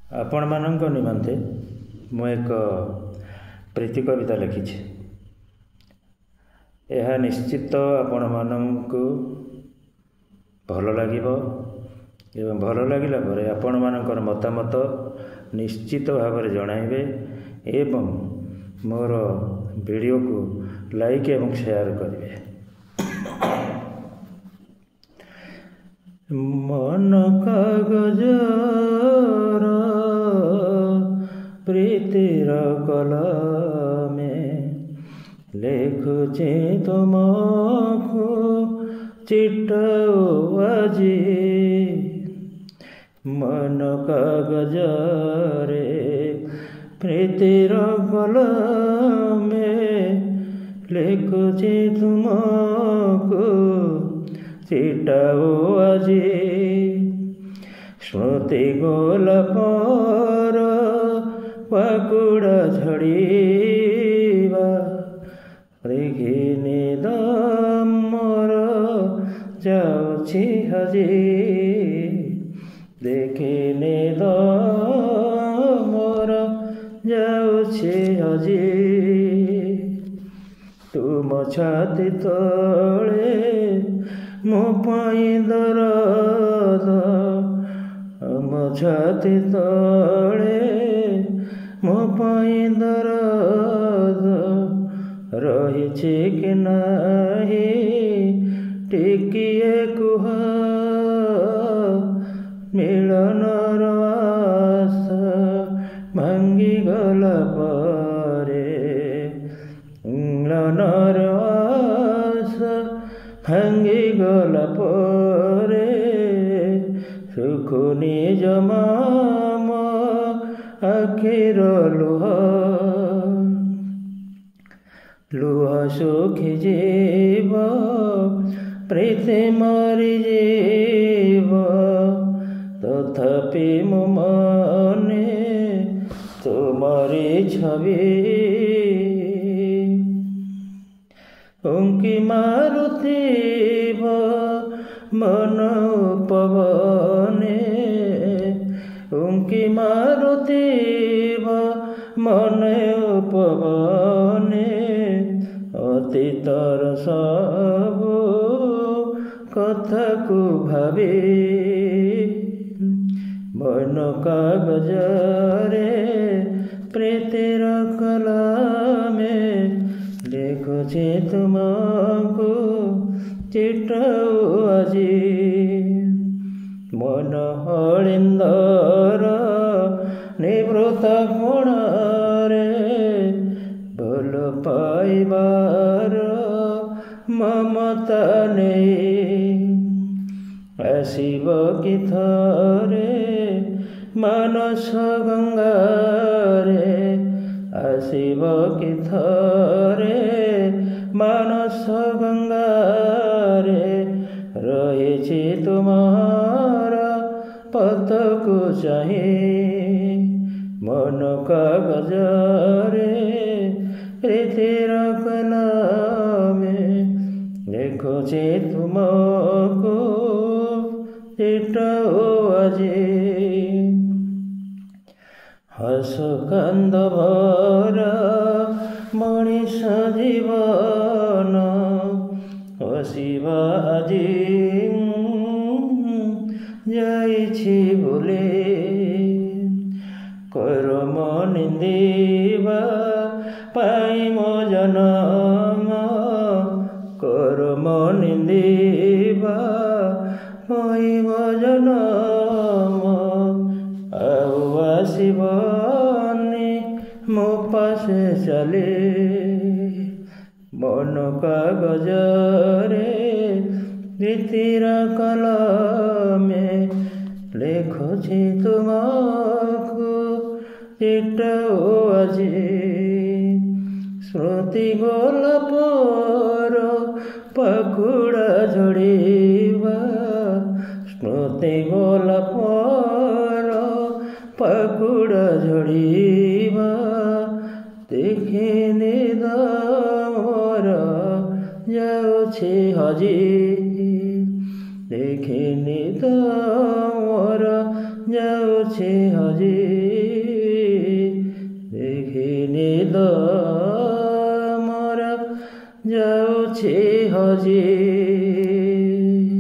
ଆପଣମାନଙ୍କ ନିମନ୍ତେ ମୁଁ ଏକ ପ୍ରୀତି କବିତା ଲେଖିଛି। ଏହା ନିଶ୍ଚିତ ଆପଣମାନଙ୍କୁ ଭଲ ଲାଗିବ ଏବଂ ଭଲ ଲାଗିଲା ପରେ ଆପଣମାନଙ୍କର ମତାମତ ନିଶ୍ଚିତ ଭାବରେ ଜଣାଇବେ ଏବଂ ମୋର ଭିଡ଼ିଓକୁ ଲାଇକ୍ ଏବଂ ସେୟାର କରିବେ। ମନ କାଗଜର ପ୍ରୀତିର କଲମେ ଲେଖୁଛି ତୁମକୁ ଚିଠ ଆଜି। ମନ କାଗଜରେ ପ୍ରୀତିର କଲମେ ଲେଖୁଛି ତୁମକୁ ଚିଠ ଆଜି। ସ୍ମୃତି ଗୋଲାପର ପାଖୁଡ଼ା ଝଡ଼ିବା ଦେଖିନି ମୋର ଯାଉଛି ହଜି। ଦେଖିନି ମୋର ଯାଉଛି ହଜି। ତୁମ ଛାତି ତଳେ ମୋ ପାଇଁ ଦରଦ, ମୋ ଛାତି ତଳେ ମୋ ପାଇଁ ଦରଦ ରହିଛି କି ନାହିଁ ଟିକିଏ କୁହ। ମିଳନର ଆଶା ଭାଙ୍ଗିଗଲା ପରେ, ମିଳନର ଆଶା ଭାଙ୍ଗିଗଲା ପରେ ଶୁଖୁନି ଜମା ମୋ ଆଖିର ଲୁହ। ଲୁହ ଶୁଖିଯିବ, ପ୍ରୀତି ମରିଯିବ, ତଥାପି ମୋ ମନେ ତୁମରି ଛବି। ଉଙ୍କି ମାରୁଥିବ ମନ ପବନେ, ଉଙ୍କି ମାରୁଥିବ ମନେ ପବନେ ଅତୀତର ସବୁ କଥାକୁ ଭାବି। ମନ କାଗଜରେ ପ୍ରୀତିର କଲମେ ଲେଖୁଛି ତୁମକୁ ଚିଠ ଆଜି। ମନ ହଳିନ୍ଦର ନିବୃତ କୋଣରେ ଭଲ ପାଇବାର ମମତା ନେଇ ଆସିବ କି ଥରେ ମାନସ ଗଙ୍ଗାରେ। ଆସିବ କି ଥରେ ମାନସ ଗଙ୍ଗାରେ ରହିଛି ତୁମର ପଥକୁ ଚାହିଁ। ମନ କାଗଜରେ ପ୍ରୀତିର କଲମେ ଲେଖୁଛି ତୁମକୁ ଚିଠ ଆଜି। ହସ କାନ୍ଦ ଭରା ମଣିଷ ଜୀବନ ହସିବା ଆଜି ଯାଇଛି ଭୁଲି। କର୍ମ ନିନ୍ଦିବା ପାଇଁ ମୋ ଜନମ, କର୍ମ ନିନ୍ଦିବା ପାଇଁ ମୋ ଜନମ ଆଉ ଆସିବନି ମୋ ପାଶେ ଚାଲି। ମନ କାଗଜରେ ପ୍ରୀତିର କଲମେ ଲେଖୁଛି ତୁମକୁ ଚିଠ ଆଜି। ସ୍ମୃତି ଗୋଲାପର ପାଖୁଡ଼ା ଝଡ଼ିବା, ସ୍ମୃତି ଗୋଲାପର ପାଖୁଡ଼ା ଝଡ଼ିବା ଦେଖିନି ମୋର ଯାଉଛି ହଜି। ଦେଖିନି ମୋର ଯାଉଛି ଯାଉଛି ହଜି ଦେଖିନି ତ ମୋର ଯାଉଛି ହଜି।